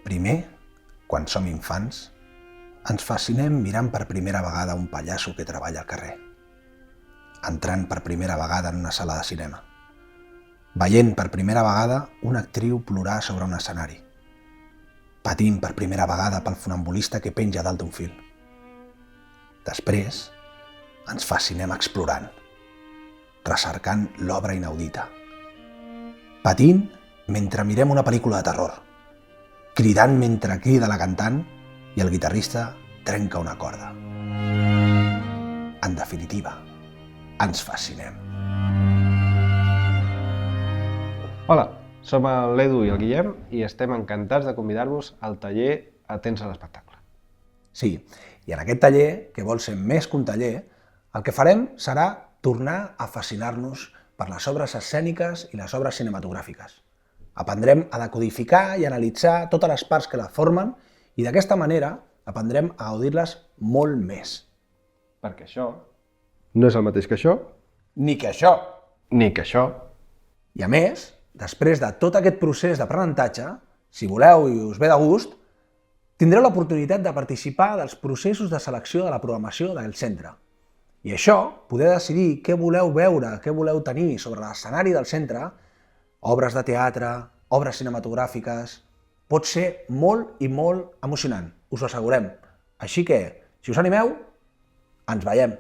Primer, quan som infants, ens fascinem mirant per primera vegada un pallasso que treballa al carrer, entrant per primera vegada en una sala de cinema, veient per primera vegada una actriu plorar sobre un escenari, patint per primera vegada pel funambulista que penja dalt d'un fil. Després, ens fascinem explorant, recercant l'obra inaudita, patint mentre mirem una pel·lícula de terror, cridant mentre crida la cantant i el guitarrista trenca una corda. En definitiva, ens fascinem. Hola, som l'Edu i el Guillem i estem encantats de convidar-vos al taller Atents a l'espectacle. Sí, i en aquest taller, que vol ser més que un taller, el que farem serà tornar a fascinar-nos per les obres escèniques i les obres cinematogràfiques. Aprendrem a decodificar i analitzar totes les parts que la formen i d'aquesta manera aprendrem a gaudir-les molt més. Perquè això no és el mateix que això, Ni que això! ni que això. I a més, després de tot aquest procés d'aprenentatge, si voleu i us ve de gust, tindreu l'oportunitat de participar dels processos de selecció de la programació del centre. I això, poder decidir què voleu veure, què voleu tenir sobre l'escenari del centre, obres de teatre, obres cinematogràfiques, pot ser molt i molt emocionant, us ho assegurem. Així que, si us animeu, ens veiem.